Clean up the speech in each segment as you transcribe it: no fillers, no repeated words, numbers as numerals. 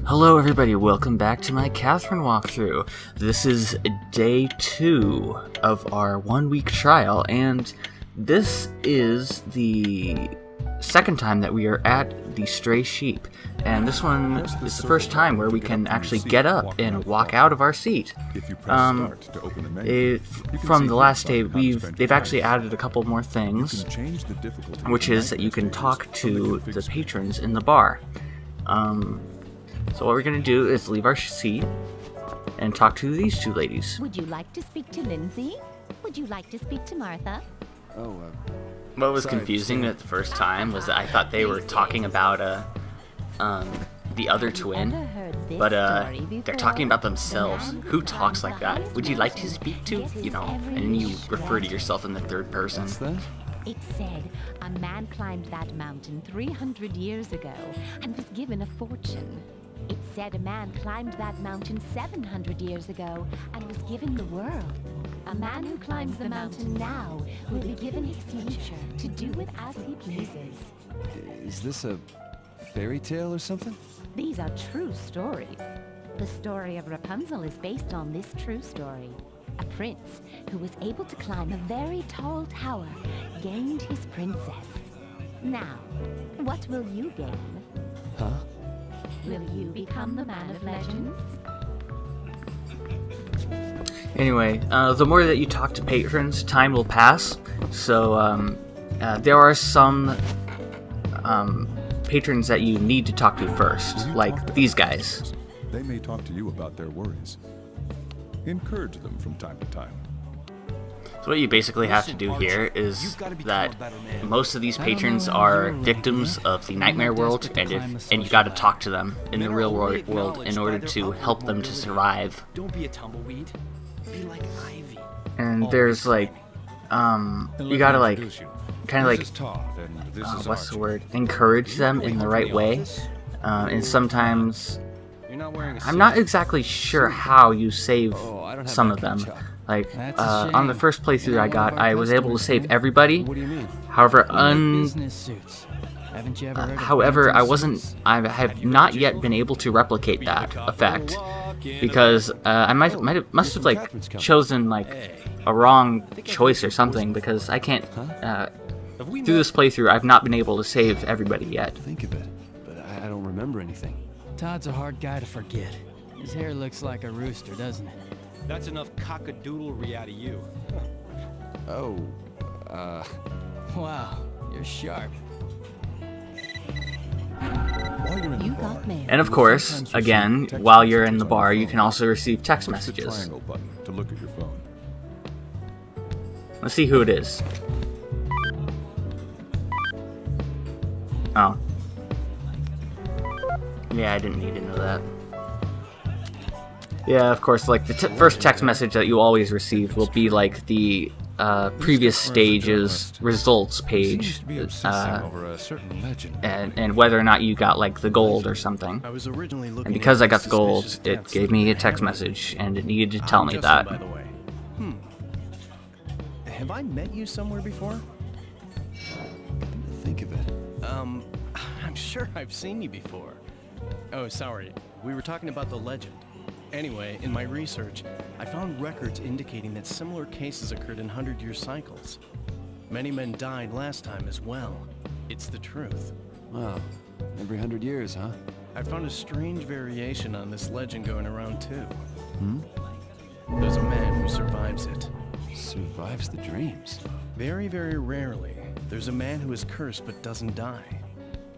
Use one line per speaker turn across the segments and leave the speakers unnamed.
Hello everybody, welcome back to my Catherine walkthrough. This is day 2 of our 1-week trial, and this is the second time that we are at the Stray Sheep. And this one is the first time where we can actually get up and walk out of our seat. From the last day, they've actually added a couple more things, which is that you can talk to the patrons in the bar. So what we're going to do is leave our seat and talk to these two ladies.
Would you like to speak to Lindsay? Would you like to speak to Martha?
What was confusing at the first time was that I thought they were talking about the other twin, but they're talking about themselves. Who talks like that? Would you like to speak to? You know, and you refer to yourself in the third person.
It said a man climbed that mountain 300 years ago and was given a fortune. It said a man climbed that mountain 700 years ago and was given the world. A man who climbs the mountain now will be given his future to do with as he pleases.
Is this a fairy tale or something?
These are true stories. The story of Rapunzel is based on this true story. A prince who was able to climb a very tall tower gained his princess. Now, what will you gain?
Huh?
Will you become the man of legends?
Anyway, the more that you talk to patrons, time will pass. So there are some patrons that you need to talk to first, like these guys.
They may talk to you about their worries. Encourage them from time to time.
So what you basically have to do here is that most of these patrons are victims of the nightmare world, and you got to talk to them in the real world in order to help them to survive.
Don't be a tumbleweed. Be like ivy.
And there's like, you gotta like, kind of like, what's the word? Encourage them in the right way. And sometimes, I'm not exactly sure how you save some of them. Like, on the first playthrough I was able to save everybody. However, I have not yet been able to replicate that effect, because I must have like chosen like a wrong choice or something, because I can't, through this playthrough, I've not been able to save everybody yet.
Think of it, but I don't remember anything.
Todd's a hard guy to forget. His hair looks like a rooster, doesn't it?
That's enough cockadoodlery out of you.
Oh,
Wow, you're sharp.
While you're in
You
the bar,
got mail.
And of course, again, while you're in the bar, you can also receive text
press the
messages.
triangle button to look at your phone.
Let's see who it is. Oh. Yeah, I didn't need to know that. Yeah, of course, like the first text message that you always receive will be like the previous stage's results page,
over a certain legend.
and whether or not you got like the gold or something.
I was originally looking
And because
at
I got the gold,
suspicious
it
deaths
gave
that
me a
may
text
happen.
message, and it needed to tell me
Justin,
that.
by the way. Have I met you somewhere before?
Think of it.
I'm sure I've seen you before. Oh, sorry. We were talking about the legend. Anyway, in my research, I found records indicating that similar cases occurred in 100-year cycles. Many men died last time as well. It's the truth.
Wow, every 100 years, huh?
I found a strange variation on this legend going around too.
Hmm?
There's a man who survives it.
Survives the dreams.
Very, very rarely, there's a man who is cursed but doesn't die.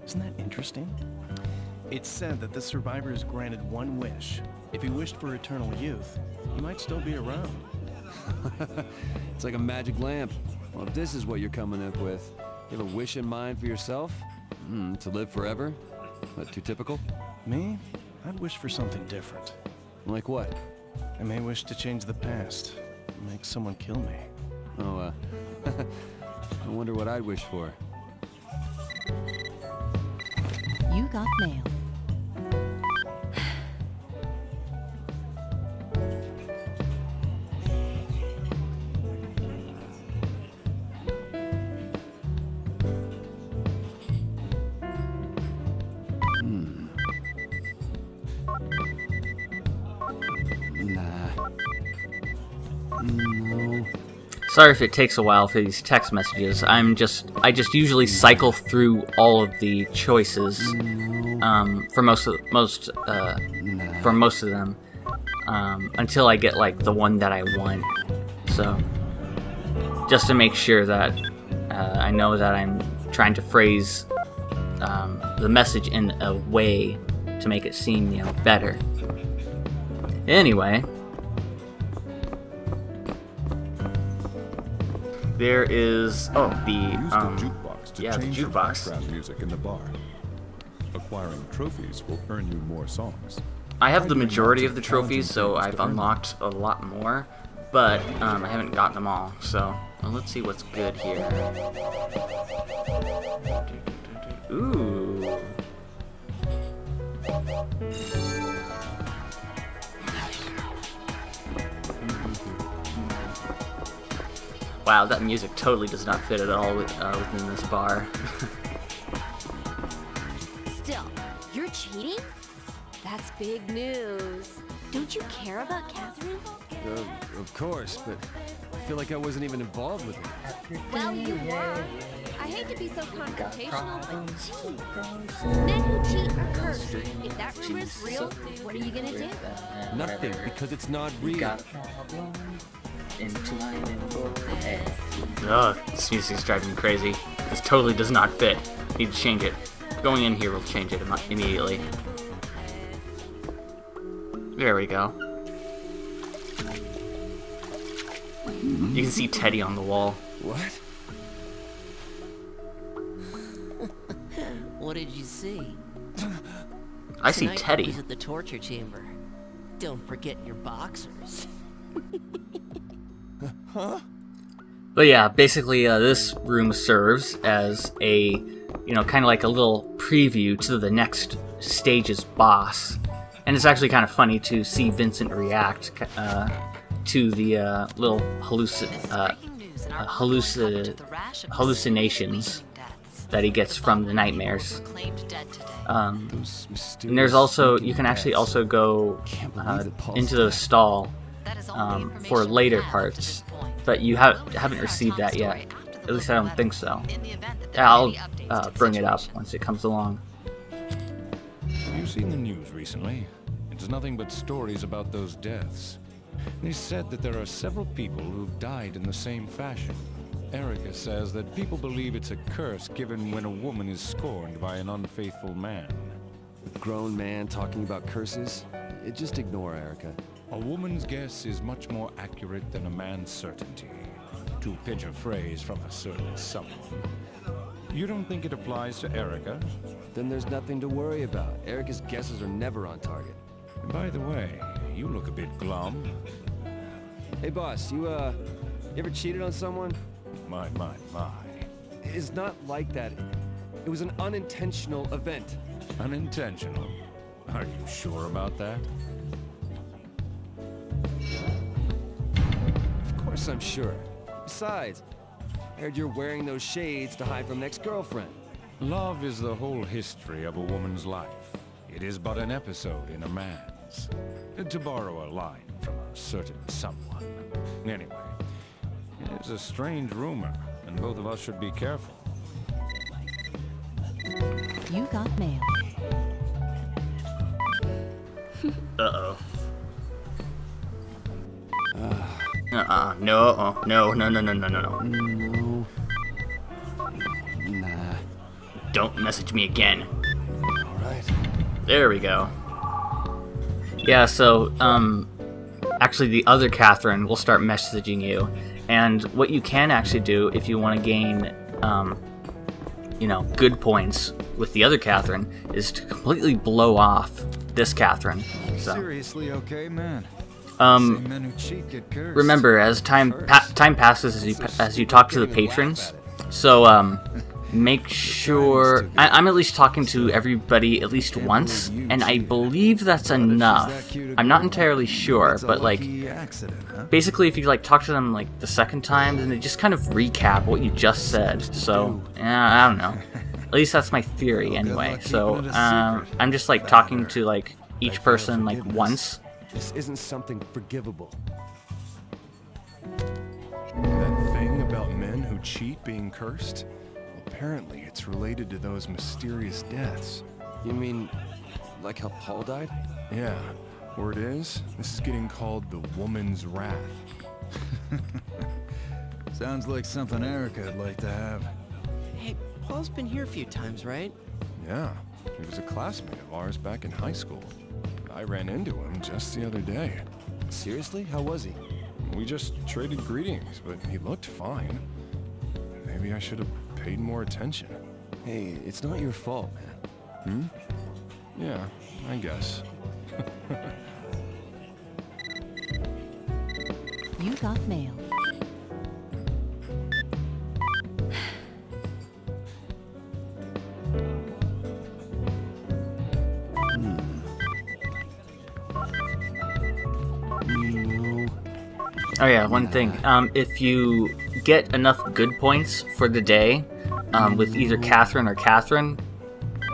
Isn't that interesting? It's said that the survivor is granted one wish. If he wished for eternal youth, he might still be around.
It's like a magic lamp. Well, if this is what you're coming up with, you have a wish in mind for yourself? To live forever? Not too typical?
Me? I'd wish for something different.
Like what?
I may wish to change the past, make someone kill me.
Oh, I wonder what I'd wish for.
You got mail.
Sorry if it takes a while for these text messages. I just usually cycle through all of the choices for most of them until I get like the one that I want. So just to make sure that I know that I'm trying to phrase the message in a way to make it seem, you know, better. Anyway. There is the
jukebox to change
the
the
jukebox.
background music in the bar. Acquiring trophies will earn you more songs.
I have the majority of the trophies, so I've unlocked a lot more, but I haven't gotten them all. So well, let's see what's good here. Ooh. Wow, that music totally does not fit at all within this bar.
Still, you're cheating? That's big news. Don't you care about Catherine?
Of course, but I feel like I wasn't even involved with it.
Well, you were. I hate to be so confrontational, but gee, men who cheat are cursed. If that rumor is real, what are you gonna do?
Nothing, because it's not real.
Ugh, this music's driving me crazy. This totally does not fit. Need to change it. Going in here will change it immediately. There we go. You can see Teddy on the wall.
What?
What did you see?
I see
Tonight
Teddy.
I was at the torture chamber. Don't forget your boxers.
Huh?
But yeah, basically this room serves as a, you know, kind of like a little preview to the next stage's boss. And it's actually kind of funny to see Vincent react to the little hallucinations that he gets from the nightmares. And there's also, you can actually also go into the stall for later parts, but you haven't received that yet. At least I don't think so. I'll bring it up once it comes along.
Have you seen the news recently? It's nothing but stories about those deaths. They said that there are several people who've died in the same fashion. Erica says that people believe it's a curse given when a woman is scorned by an unfaithful man.
A grown man talking about curses? Just ignore Erica.
A woman's guess is much more accurate than a man's certainty. To pinch a phrase from a certain someone. You don't think it applies to Erica?
Then there's nothing to worry about. Erica's guesses are never on target.
By the way, you look a bit glum.
Hey boss, you ever cheated on someone?
My.
It's not like that. It was an unintentional event.
Unintentional? Are you sure about that?
Of course I'm sure. Besides, I heard you're wearing those shades to hide from an ex-girlfriend.
Love is the whole history of a woman's life. It is but an episode in a man's. To borrow a line from a certain someone. Anyway, it's a strange rumor, and both of us should be careful.
You got mail.
Uh-oh. No.
No. Nah.
Don't message me again.
Alright.
There we go. Yeah, so, actually the other Catherine will start messaging you. And what you can actually do if you want to gain, you know, good points with the other Catherine is to completely blow off this Catherine. So.
Seriously, okay, man. Men who cheat get cursed.
Remember, as time passes, as you talk to the patrons, so make sure I'm at least talking to everybody at least once, and I believe that's enough. I'm not entirely sure, but like basically, if you like talk to them like the second time, then they just kind of recap what you just said. So I don't know. At least that's my theory anyway. So I'm just like talking to like each person like once.
This isn't something forgivable.
cheat being cursed? Apparently, it's related to those mysterious deaths.
You mean, like how Paul died?
Yeah. Word is, this is getting called the Woman's Wrath.
Sounds like something Erica would like to have.
Hey, Paul's been here a few times, right?
Yeah. He was a classmate of ours back in high school. I ran into him just the other day.
Seriously? How was he?
We just traded greetings, but he looked fine. Maybe I should have paid more attention.
Hey, it's not your fault, man.
Yeah, I guess.
You got mail.
Oh yeah, one thing. If you get enough good points for the day, with either Catherine or Catherine,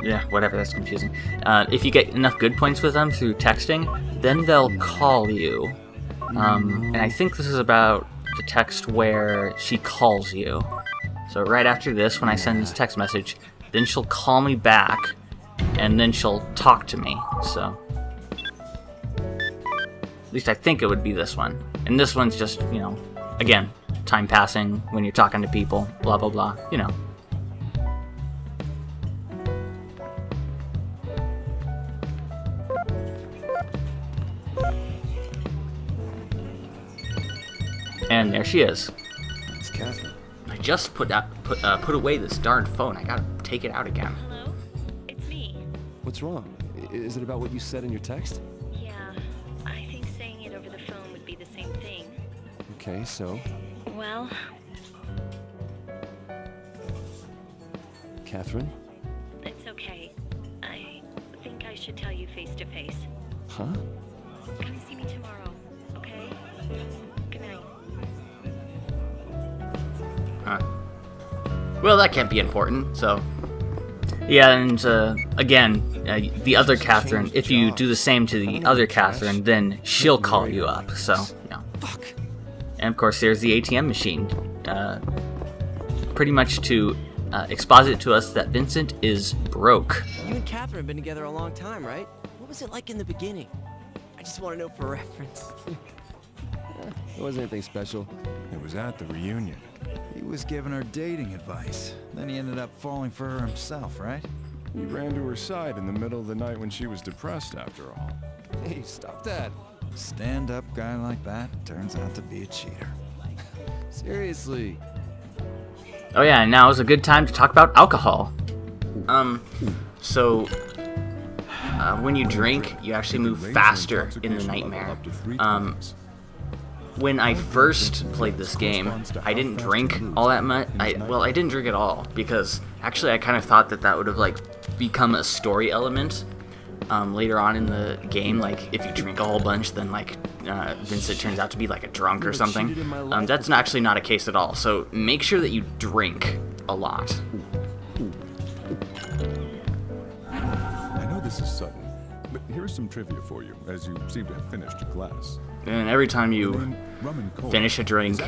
yeah, whatever, that's confusing. If you get enough good points with them through texting, then they'll call you. And I think this is about the text where she calls you. So right after this, when I send this text message, then she'll call me back, and then she'll talk to me, so... At least I think it would be this one. And this one's just, you know, again, time passing when you're talking to people, blah blah blah, you know. And there she is.
It's Catherine.
I just put away this darn phone. I gotta take it out again.
Hello? It's me.
What's wrong? Is it about what you said in your text? Okay, so?
Well...
Catherine?
It's okay. I think I should tell you face to face.
Huh?
Come see me tomorrow, okay? Good night.
Huh. Well, that can't be important, so... Yeah, and again, the other Catherine, if you do the same to the other Catherine, then she'll call you up, so, you know.
Fuck.
And of course, there's the ATM machine, pretty much to exposit to us that Vincent is broke.
You and Catherine have been together a long time, right? What was it like in the beginning? I just want to know for reference.
It wasn't anything special.
It was at the reunion.
He was giving her dating advice. Then he ended up falling for her himself, right?
He ran to her side in the middle of the night when she was depressed, after all.
Hey, stop that.
Stand-up guy like that turns out to be a cheater.
Seriously.
Oh yeah, and now is a good time to talk about alcohol. So when you drink, you actually move faster in the nightmare. When I first played this game, I didn't drink all that much. Well, I didn't drink at all, because actually I kind of thought that would have like become a story element. Later on in the game, like if you drink a whole bunch, then like Vincent turns out to be like a drunk or something. That's actually not a case at all. So make sure that you drink a lot.
I know this is sudden, but here's some trivia for you, as you seem to have finished your glass.
And every time you finish a drink,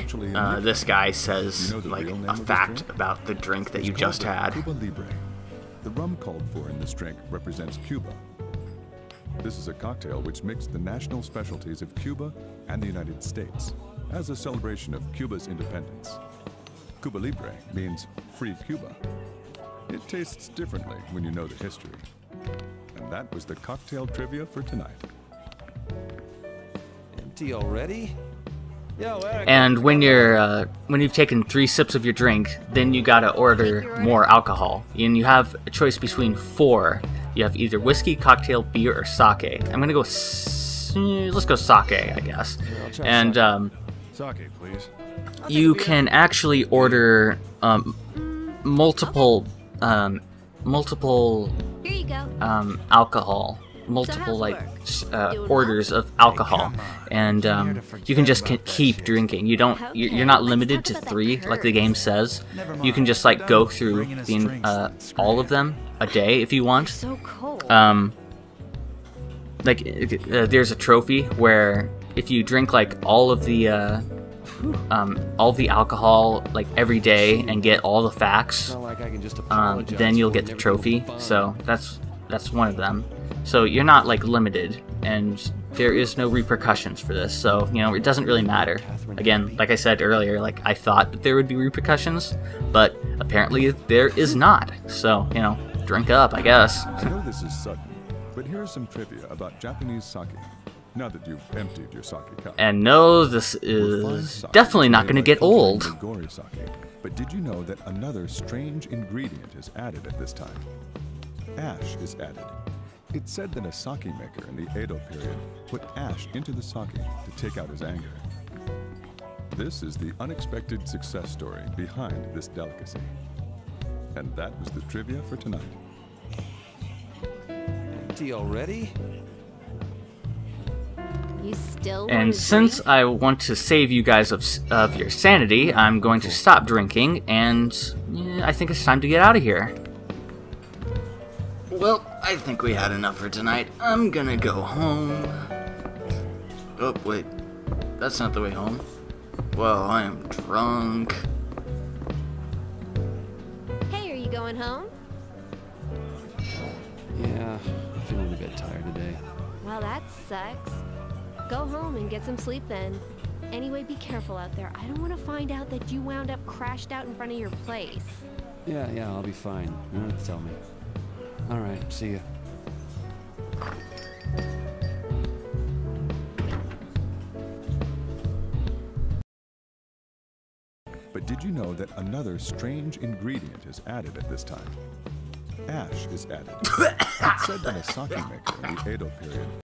this guy says like a fact about the drink that you just had.
Cuba Libre. The rum called for in this drink represents Cuba. This is a cocktail which mixed the national specialties of Cuba and the United States as a celebration of Cuba's independence. Cuba Libre means free Cuba. It tastes differently when you know the history. And that was the cocktail trivia for tonight.
Empty already? Yo, Eric.
And when you've taken 3 sips of your drink, then you gotta order more alcohol. And you have a choice between 4. You have either whiskey, cocktail, beer, or sake. I'm gonna go. Let's go sake, I guess. And
sake, please.
You can actually order multiple
Here you go.
alcohol. Multiple like orders of alcohol, and you can just keep drinking. You're not limited to 3 like the game says. You can just like go through the all of them a day if you want.
So cold.
Like there's a trophy where if you drink like all of the all the alcohol like every day and get all the facts, then you'll get the trophy. So that's one of them. So you're not like limited, and there is no repercussions for this. So you know, it doesn't really matter. Again, like I said earlier, like I thought that there would be repercussions, but apparently there is not. So you know, drink up, I guess.
I know this is sudden, but here is some trivia about Japanese sake. Now that you've emptied your sake cup.
And no, this is definitely not going to get old.
Sake. But did you know that another strange ingredient is added at this time? Ash is added. It's said that a sake maker in the Edo period put ash into the sake to take out his anger. This is the unexpected success story behind this delicacy. And that was the trivia for tonight.
Empty already?
You still
and since I want to save you guys of your sanity, I'm going to stop drinking, and yeah, I think it's time to get out of here. Well, I think we had enough for tonight. I'm gonna go home. Oh, wait. That's not the way home. Well, I am drunk.
Hey, are you going home?
Yeah, I'm feeling a bit tired today.
Well, that sucks. Go home and get some sleep then. Anyway, be careful out there. I don't want to find out that you wound up crashed out in front of your place.
Yeah, I'll be fine. You don't have to tell me. Alright, see ya.
But did you know that another strange ingredient is added at this time? Ash is added. It's said that a sake maker in the Edo period